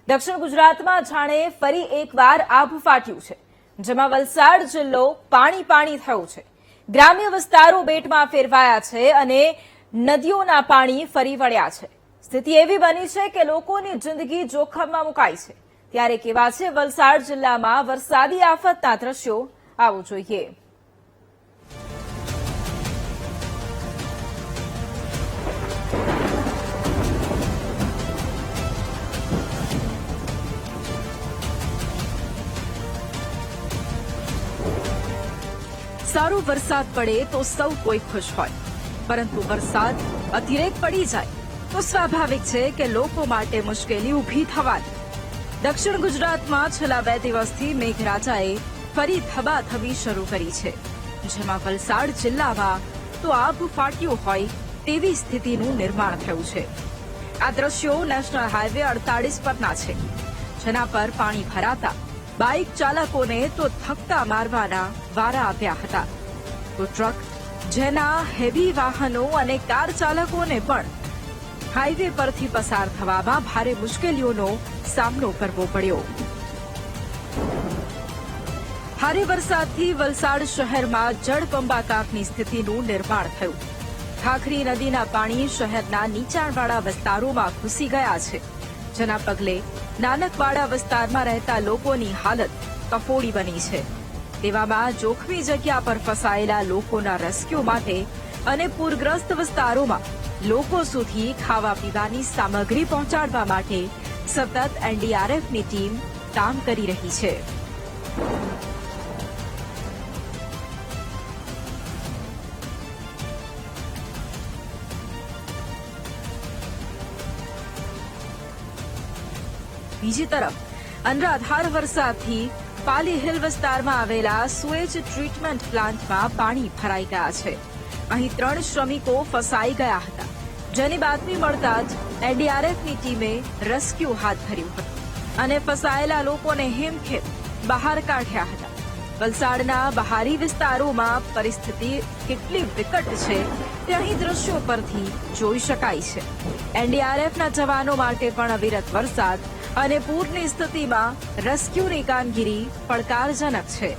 દક્ષિણ ગુજરાતમાં જાણે ફરી એકવાર આભ ફાટ્યું છે, જેમાં વલસાડ જિલ્લો પાણી પાણી થયો છે। ગ્રામ્ય વિસ્તારો બેટમાં ફેરવાયા છે અને નદીઓના પાણી ફરી વળ્યા છે। સ્થિતિ એવી બની છે કે લોકોની જિંદગી જોખમમાં મુકાઈ છે। ત્યારે કેવા છે વલસાડ જિલ્લામાં વરસાદી આફતના દ્રશ્યો, આવો જોઈએ। સારો વરસાદ પડે તો સૌ કોઈ ખુશ હોય, પરંતુ વરસાદ અતિરેક પડી જાય તો સ્વાભાવિક છે કે લોકો માટે મુશ્કેલી ઊભી થવાની। દક્ષિણ ગુજરાતમાં છેલ્લા 2 દિવસથી મેઘરાજાએ ફરી થબાથબી શરૂ કરી છે, જેમાં વલસાડ જિલ્લામાં તો આભ ફાટ્યું હોય તેવી સ્થિતિનું નિર્માણ થયું છે। આ દ્રશ્યો નેશનલ હાઈવે 48 પરના છે, જેના પર પાણી ભરાતા બાઇક ચાલકોને તો ધક્કા મારવાના વારા આવ્યા હતા, તો ટ્રક જેના હેવી વાહનો અને કાર ચાલકોને પણ હાઈવે પરથી પસાર થવામાં ભારે મુશ્કેલીઓનો સામનો કરવો પડ્યો। ભારે વરસાદથી વલસાડ શહેરમાં જળબંબાકારની સ્થિતિનું નિર્માણ થયું। ખાખરી નદીના પાણી શહેરના નીચાણવાળા વિસ્તારોમાં ઘૂસી ગયા છે, જેના પગલે નાનકવાડા વિસ્તારમાં રહેતા લોકોની હાલત કફોડી બની છે। તેવામાં જોખમી જગ્યા પર ફસાયેલા લોકોના રેસ્ક્યુ માટે અને પૂરગ્રસ્ત વિસ્તારોમાં લોકો સુધી ખાવા પીવાની સામગ્રી પહોંચાડવા માટે સતત એનડીઆરએફની ટીમ કામ કરી રહી છે। બીજી તરફ અનરાધાર વરસાદથી પાલી હિલ વિસ્તારમાં આવેલા સુએજ ટ્રીટમેન્ટ પ્લાન્ટમાં પાણી ભરાઈ ગયા છે। અહીં 3 શ્રમિકો ફસાઈ ગયા હતા, જેની બાતમી મળતા જ એનડીઆરએફની ટીમે રેસ્ક્યુ હાથ ધર્યું હતું અને ફસાયેલા લોકોને હેમખેમ બહાર કાઢ્યા હતા। વલસાડના બહારી વિસ્તારોમાં પરિસ્થિતિ કેટલી વિકટ છે તે અહીં દ્રશ્યો પરથી જોઈ શકાય છે। એનડીઆરએફના જવાનો માટે પણ અવિરત વરસાદ અને પૂરની સ્થિતિમાં રેસ્ક્યુની કામગીરી પડકારજનક છે,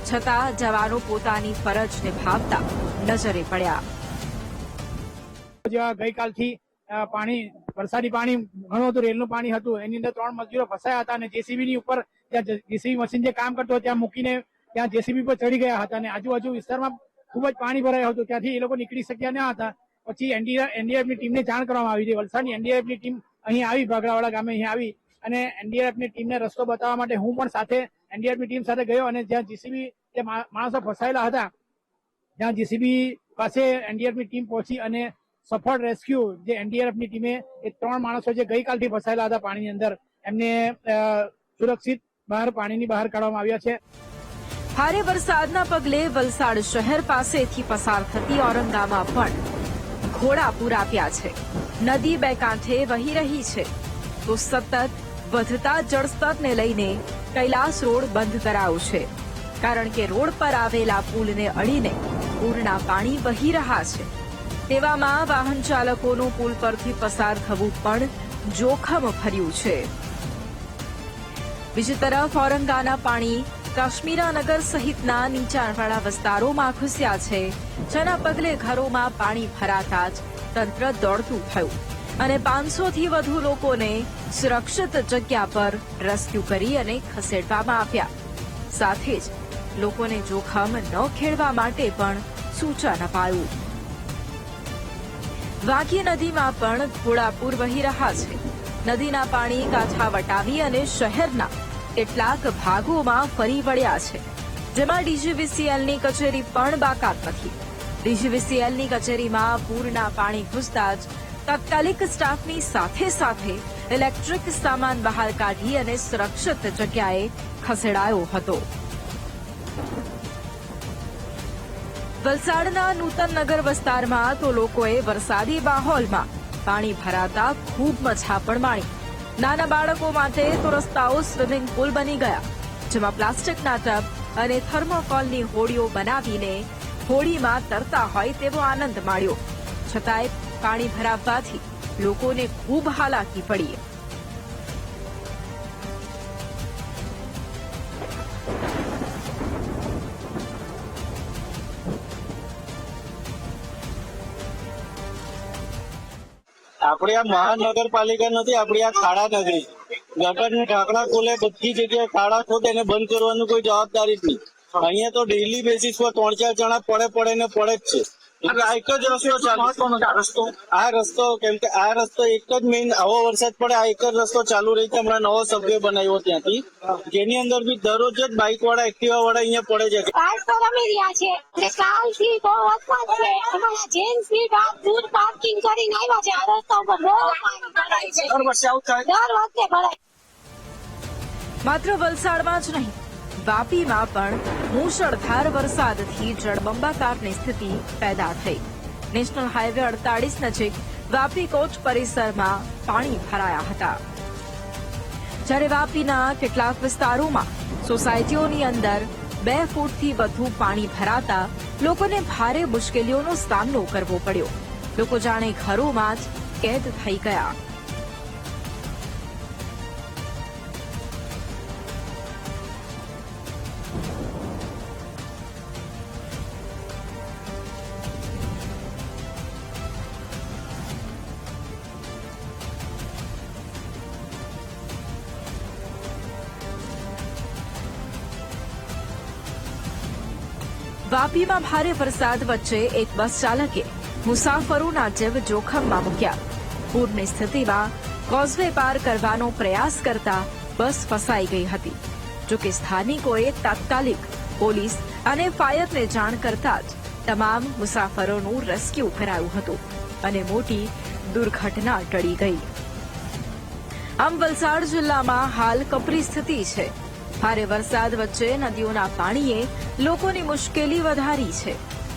છતાં જવાનો પોતાની ફરજ નિભાવતા નજરે પડ્યા। ગઈકાલથી વરસાદી પાણી ઘણું હતું, રેલનું પાણી હતું, એની અંદર 3 મજૂરો ફસાયા હતા અને જેસીબીની ઉપર જેસીબી મશીન જે કામ કરતો ત્યાં મૂકીને ત્યાં જેસીબી પર ચડી ગયા હતા અને આજુબાજુ વિસ્તારમાં ખૂબ જ પાણી ભરાયું હતું, ત્યાંથી એ લોકો નીકળી શક્યા ન હતા। પછી એનડીઆરએફની ટીમને જાણ કરવામાં આવી હતી। વલસાડની એનડીઆરએફની ટીમ અહીં આવી, ભાગરાવાડા ગામે અહીં આવી અને એનડીઆરએફની ટીમને રસ્તો બતાવવા માટે હું પણ સાથે એનડીઆરએફની ટીમ સાથે ગયો અને જ્યાં જેસીબી જે માણસો ફસાયેલા હતા ત્યાં જેસીબી પાસે એનડીઆરએફની ટીમ પહોંચી અને સફળ રેસ્ક્યુ જે એનડીઆરએફની ટીમે એ 3 માણસો જે ગઈકાલથી ફસાયેલા હતા પાણીની અંદર એમને સુરક્ષિત પાણીની બહાર કાઢવામાં આવ્યા છે। ભારે વરસાદના પગલે વલસાડ શહેર પાસેથી પસાર થતી ઔરંગામાં પણ ઘોડાપૂર આવ્યા છે। નદી 2 કાંઠે વહી રહી છે, તો સતત વધતા જળસ્તરને લઈને કૈલાસ રોડ બંધ કરાયો છે, કારણ કે રોડ પર આવેલા પુલને અડીને પૂરના પાણી વહી રહ્યા છે। તેવામાં વાહન ચાલકોનું પુલ પરથી પસાર થવું પણ જોખમ ભર્યું છે। બીજી તરફ ઔરંગાના પાણી કાશ્મીરાનગર સહિતના નીચાણવાળા વિસ્તારોમાં ઘૂસ્યા છે, જેના પગલે ઘરોમાં પાણી ભરાતા જ તંત્ર દોડતું થયું અને 500થી વધુ લોકોને સુરક્ષિત જગ્યા પર રેસ્ક્યુ કરી અને ખસેડવામાં આવ્યા। સાથે જ લોકોને જોખમ ન ખેડવા માટે પણ સૂચન અપાયું। વાઘી નદીમાં પણ ઘોડાપૂર વહી રહ્યા છે। નદીના પાણી કાંઠા વટાવી અને શહેરના કેટલાક ભાગોમાં ફરી વળ્યા છે, જેમાં ડીજીવીસીએલની કચેરી પણ બાકાત નથી। ડીજીવીસીએલની કચેરીમાં પૂરના પાણી ઘૂસતા જ તાત્કાલિક સ્ટાફની સાથે સાથે ઇલેક્ટ્રિક સામાન બહાર કાઢી અને સુરક્ષિત જગ્યાએ ખસેડાયો હતો। વલસાડના નૂતનનગર વિસ્તારમાં તો લોકોએ વરસાદી માહોલમાં પાણી ભરાતા ખૂબ મજા પણ માણી। નાના બાળકો માટે તો રસ્તાઓ સ્વિમિંગ પુલ બની ગયા, જેમાં પ્લાસ્ટિકના ટબ અને થર્મોકોલની હોડીઓ બનાવીને હોડીમાં તરતા હોય તેવો આનંદ માણ્યો। છતાંય પાણી ભરાવવાથી લોકોને ખૂબ હાલાકી પડી। આપણી આ મહાનગરપાલિકા નથી, આપણી આ ખાડા નગરી. ગટરની ઢાંકણા ખોલે, બધી જગ્યાએ ખાડા ખોદે એને બંધ કરવાનું કોઈ જવાબદારી જ નહીં. અહીંયા તો ડેઈલી બેસિસ પર 3-4 જણા પડે ને પડે જ છે. એટલે આ એક જ રસ્તો ચાલુ, આ રસ્તો કેમ કે આ રસ્તો એક જ મેઇન, આવો વરસાદ પડે આ એક જ રસ્તો ચાલુ રહી છે. હમણાં નવો સબવે બનાવ્યો ત્યાંથી, જેની અંદર બી દરરોજ જ બાઇક વાળા એક્ટિવા વાળા અહીંયા પડે છે. કાલ તો રમી રહ્યા છે, કાલથી બહુ વરસાદ છે. અમારા જેન્ટ્સ બી દૂર પાર્કિંગ કરીને આવ્યા છે. આ રસ્તા ઉપર બહુ પાણી ભરાય છે. દર વખતે ભરાય. માત્ર વલસાડમાં જ નહીં, વાપીમાં પણ મુશળધાર વરસાદથી જળબંબાકારની સ્થિતિ પેદા થઈ. નેશનલ હાઈવે 48 નજીક વાપી કોચ પરિસરમાં પાણી ભરાયા હતા. જ્યારે વાપીના કેટલાક વિસ્તારોમાં સોસાયટીઓની અંદર 2 ફૂટથી વધુ પાણી ભરાતા લોકોને ભારે મુશ્કેલીઓનો સામનો કરવો પડ્યો. લોકો જાણે ઘરોમાં જ કેદ થઈ ગયા. વાપીમાં ભારે વરસાદ વચ્ચે એક બસ ચાલકે મુસાફરોના જીવ જોખમમાં મૂક્યા. પૂરની સ્થિતિમાં કોઝવે પાર કરવાનો પ્રયાસ કરતા બસ ફસાઈ ગઈ હતી. જોકે સ્થાનિકોએ તાત્કાલિક પોલીસ અને ફાયરને જાણ કરતા જ તમામ મુસાફરોનું રેસ્ક્યુ કરાયું હતું અને મોટી દુર્ઘટના ટળી ગઈ. આમ વલસાડ જિલ્લામાં હાલ કપરી સ્થિતિ છે. ભારે વરસાદ વચ્ચે નદીઓના પાણીએ લોકોની મુશ્કેલી વધારી છે,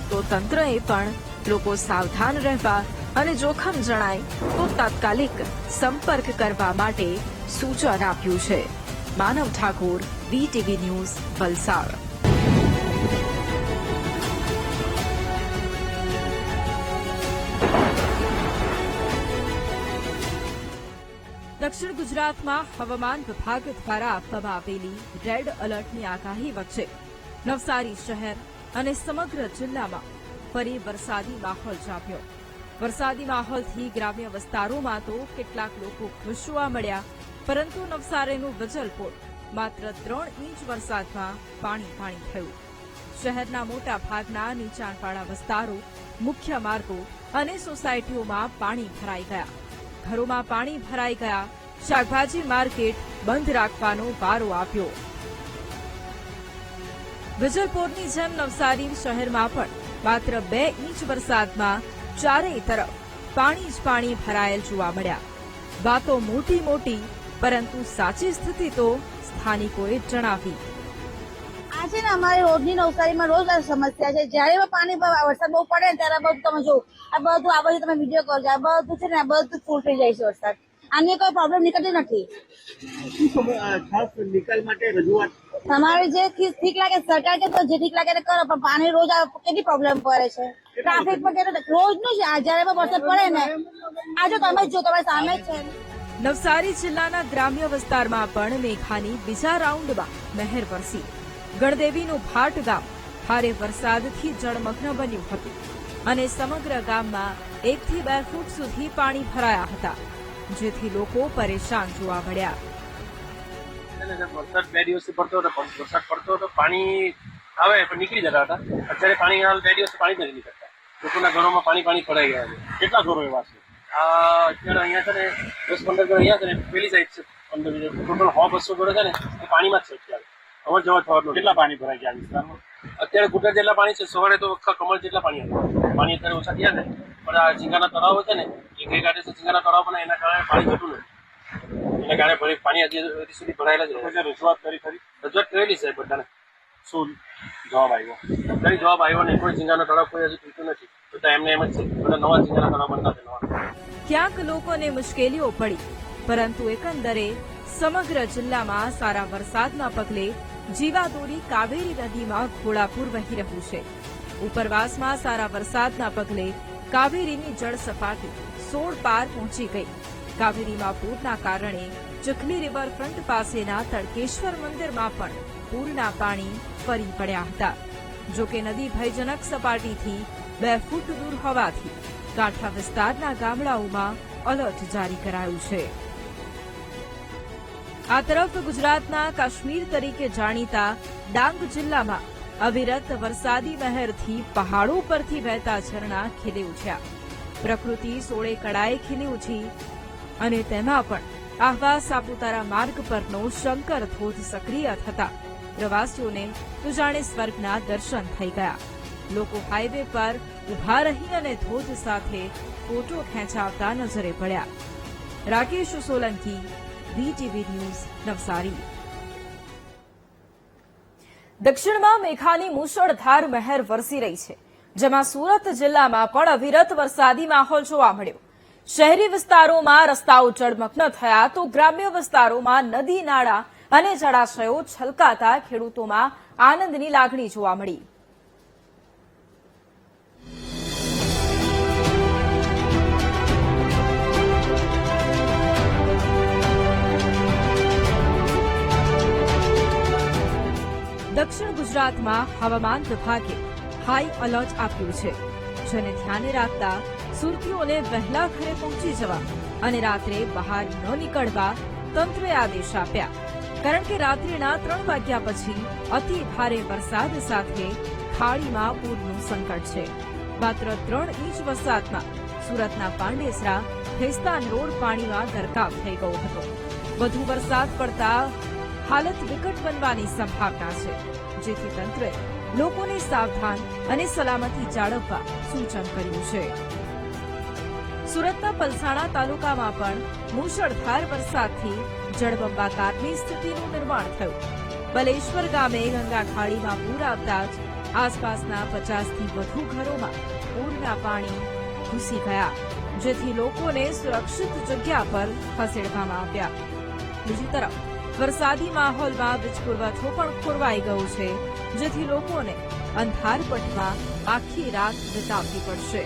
તો તંત્રએ પણ લોકો સાવધાન રહેવા અને જોખમ જણાય તો તાત્કાલિક સંપર્ક કરવા માટે સૂચન આપ્યું છે. માનવ ઠાકોર, VTV ન્યૂઝ, વલસાડ. દક્ષિણ ગુજરાતમાં હવામાન વિભાગ દ્વારા આપવામાં આવેલી રેડ એલર્ટની આગાહી વચ્ચે નવસારી શહેર અને સમગ્ર જિલ્લામાં ફરી વરસાદી માહોલ જામ્યો. વરસાદી માહોલથી ગ્રામ્ય વિસ્તારોમાં તો કેટલાક લોકો ખુશ જોવા મળ્યા, પરંતુ નવસારીનું વિજલપોર માત્ર 3 ઇંચ વરસાદમાં પાણી થયું. શહેરના મોટા ભાગના નીચાણવાળા વિસ્તારો, મુખ્ય માર્ગો અને સોસાયટીઓમાં પાણી ભરાઈ ગયા. ઘરોમાં પાણી ભરાઈ ગયા. શાકભાજી માર્કેટ બંધ રાખવાનો વારો આવ્યો. વિજલપોરની જેમ નવસારી શહેરમાં પણ માત્ર 2 ઇંચ વરસાદમાં ચારેય તરફ પાણી જ પાણી ભરાયેલ જોવા મળ્યા. વાતો મોટી, પરંતુ સાચી સ્થિતિ તો સ્થાનિકોએ જણાવી. આજે ને અમારી રોજની નવસારીમાં રોજ આ સમસ્યા છે. જયારે પાણી વરસાદ બહુ પડે ને ત્યારે બધું તમે જો આ બધું તમે વિડીયો કરજો, આ બધું છે ને આ બધું ફૂલ થઈ જાય છે વરસાદ. આની કોઈ પ્રોબ્લેમ નીકળતી નથી. ખાસ નિકાલ માટે રજૂઆત તમારે જે ઠીક લાગે સરકાર કે તો જે ઠીક લાગે કરો, પણ પાણી રોજ કેટલી પ્રોબ્લેમ પડે છે. ટ્રાફિક પર રોજનું છે. જયારે વરસાદ પડે ને આજે તમે જ જો તમારી સામે જ છે. નવસારી જિલ્લાના ગ્રામ્ય વિસ્તારમાં પણ મેઘાની બીજા રાઉન્ડમાં મહેર વરસી. ગણદેવીનું ભાટ ગામ ભારે વરસાદથી જળમગ્ન બન્યું હતું અને સમગ્ર ગામમાં 1 થી 2 ફૂટ સુધી પાણી ભરાયા હતા, જેથી લોકો પરેશાન જોવા મળ્યા. વરસાદ 2 દિવસથી પડતો હતો, પાણી આવે પણ નીકળી જતા હતા. અત્યારે પાણી હાલ 2 દિવસથી પાણી નથી નીકળતા. લોકોના ઘરોમાં પાણી ભરાઈ ગયા છે. કેટલા ઘરો એવા છે? અત્યારે અહીંયા છે ને 10-15 ઘર અહીંયા છે ને પેલી સાઈડ છે. 15 ટોટલ 100-200 ઘરો છે ને એ પાણીમાં જ છે. અત્યારે અવર જવર થવાનું. કેટલા પાણી ભરાઈ ગયા વિસ્તારમાં? અત્યારે ઘૂંટણ જેટલા પાણી છે. સવારે તો આખા કમળ જેટલા પાણી હતા. પાણી અત્યારે ઓછા થયા ને, પણ આ ઝીંગાના તળાવ છે ને એ ગઈકાલે ઝીંગાના તળાવ પણ એના કારણે પાણી જતું નથી. એના કારણે પાણી હજી સુધી ભરાયેલા જ રહે. રજૂઆત કરી રજૂઆત કરેલી સાહેબ બધાને. શું જવાબ આવ્યો? કઈ જવાબ આવ્યો નહીં. કોઈ ઝીંગાનો તળાવ કોઈ હજી તૂટ્યું નથી. તો એમને એમ જ છે બધા નવા ઝીંગાના તળાવ બનતા છે. ક્યાંક લોકોને મુશ્કેલીઓ પડી, પરંતુ એકંદરે સમગ્ર જિલ્લામાં સારા વરસાદના પગલે જીવાદોરી કાવેરી નદીમાં ઘોડાપૂર વહી રહ્યું છે. ઉપરવાસમાં સારા વરસાદના પગલે કાવેરીની જળ સપાટી 16 પાર પહોંચી ગઈ. કાવેરીમાં પૂરના કારણે ચીખલી રિવરફ્રન્ટ પાસેના તડકેશ્વર મંદિરમાં પણ પૂરના પાણી ફરી પડ્યા હતા. જોકે નદી ભયજનક સપાટીથી 2 ફૂટ દૂર હોવાથી કાંઠા વિસ્તારના ગામડાઓમાં એલર્ટ જારી કરાયું છે. આ તરફ ગુજરાતના કાશ્મીર તરીકે જાણીતા ડાંગ જિલ્લામાં અવિરત વરસાદી મહેરથી પહાડો પરથી વહેતા ઝરણા ખીલી ઉઠ્યા. પ્રકૃતિ સોળે કળાએ ખીલી ઉઠી અને તેમાં પણ આહવા સાપુતારા માર્ગ પરનો શંકર ધોધ સક્રિય થતા પ્રવાસીઓને તો જાણે સ્વર્ગના દર્શન થઈ ગયા. લોકો હાઈવે પર ઉભા રહી અને ધોધ સાથે ફોટો ખેંચાવતા નજરે પડ્યા. Rakesh Solanki, VTV news, Navsari. દક્ષિણમાં મેઘાની મુશળધાર મહેર વરસી રહી છે, જેમાં સુરત જિલ્લામાં પણ અવિરત વરસાદી માહોલ જોવા મળ્યો. શહેરી વિસ્તારોમાં રસ્તાઓ જળમગ્ન થયા તો ગ્રામ્ય વિસ્તારોમાં નદી નાળા અને જળાશયો છલકાતા ખેડૂતોમાં આનંદની લાગણી જોવા મળી. દક્ષિણ ગુજરાતમાં હવામાન વિભાગે હાઈ એલર્ટ આપ્યું છે, જેને ધ્યાને રાખતા સુરતીઓને વહેલા ઘરે પહોંચી જવા અને રાત્રે બહાર ન નીકળવા તંત્રે આદેશ આપ્યા. કારણ કે રાત્રિના 3 વાગ્યા પછી અતિ ભારે વરસાદ સાથે ખાડીમાં પૂરનું સંકટ છે. માત્ર 3 ઇંચ વરસાદમાં સુરતના પાંડેસરા ભેસ્તાન રોડ પાણીમાં ગરકાવ થઈ ગયો હતો. વધુ વરસાદ પડતા હાલત વિકટ બનવાની સંભાવના છે, જેથી તંત્રે લોકોને સાવધાન અને સલામતી જાળવવા સૂચન કર્યું છે. સુરતના પલસાણા તાલુકામાં પણ મુશળધાર વરસાદથી જળબંબાકારની સ્થિતિનું નિર્માણ થયું. બલેશ્વર ગામે ગંગા ખાડીમાં પૂર આવતા જ આસપાસના 50થી વધુ ઘરોમાં પૂરના પાણી ઘૂસી ગયા, જેથી લોકોને સુરક્ષિત જગ્યા પર ખસેડવામાં આવ્યા. બીજી તરફ વરસાદી માહોલમાં વીજ પુરવઠો પણ ખોરવાઈ ગયો છે, જેથી લોકોને અંધારપટમાં આખી રાત વિતાવવી પડશે.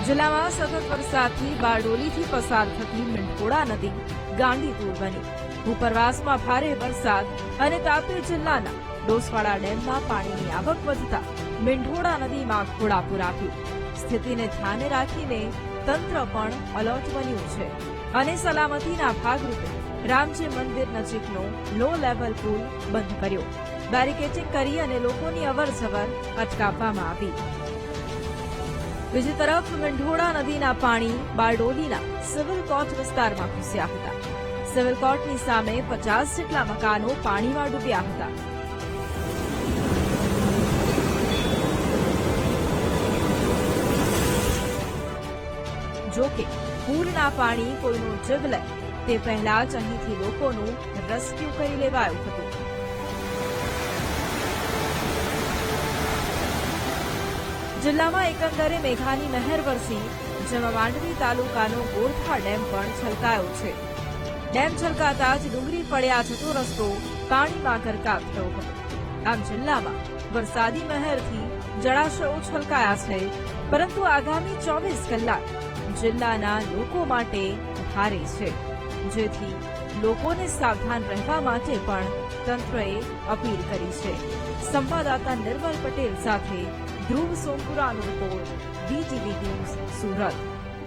જિલ્લામાં સતત વરસાદથી બારડોલીથી પસાર થતી મીંઢોળા નદી ગાંડીતુર બની. ઉપરવાસમાં ભારે વરસાદ અને તાપી જિલ્લાના ડોસવાડા ડેમમાં પાણીની આવક વધતા મીંઢોળા નદીમાં ઘોડાપૂર આવ્યું. સ્થિતિને ધ્યાને રાખીને તંત્ર પણ એલર્ટ બન્યું છે અને સલામતીના ભાગરૂપે રામજી મંદિર નજીકનો લો લેવલ પુલ બંધ કર્યો. બેરિકેડિંગ કરી અને લોકોની અવરજવર અટકાવવામાં આવી. બીજી તરફ મીંઢોળા નદીના પાણી બારડોલીના સિવિલ કોર્ટ વિસ્તારમાં ઘૂસ્યા હતા. સિવિલ કોર્ટની સામે 50 જેટલા મકાનો પાણીમાં ડૂબ્યા હતા. જો કે પૂરના પાણી કોઈનો જીવ લે તે પહેલા જ અહીંથી લોકોનું રેસ્ક્યુ કરી લેવાયું હતું. જિલ્લામાં એકંદરે મેઘાની મહેર વરસી, જેમાં માંડવી તાલુકાનો ગોરખા ડેમ પણ છલકાયો છે. ડેમ છલકાતા જ ડુંગરી પડ્યા જતો રસ્તો પાણીમાં ગરકાવ થયો હતો. આમ જિલ્લામાં વરસાદી મહેરથી જળાશયો છલકાયા છે, પરંતુ આગામી 24 કલાક જિલ્લાના લોકો માટે ભારે છે, જેથી લોકોને સાવધાન રહેવા માટે પણ તંત્રએ અપીલ કરી છે. સંવાદદાતા નિર્મલ પટેલ સાથે ધ્રુવ સોમપુરાનો રિપોર્ટ, VTV ન્યૂઝ, સુરત.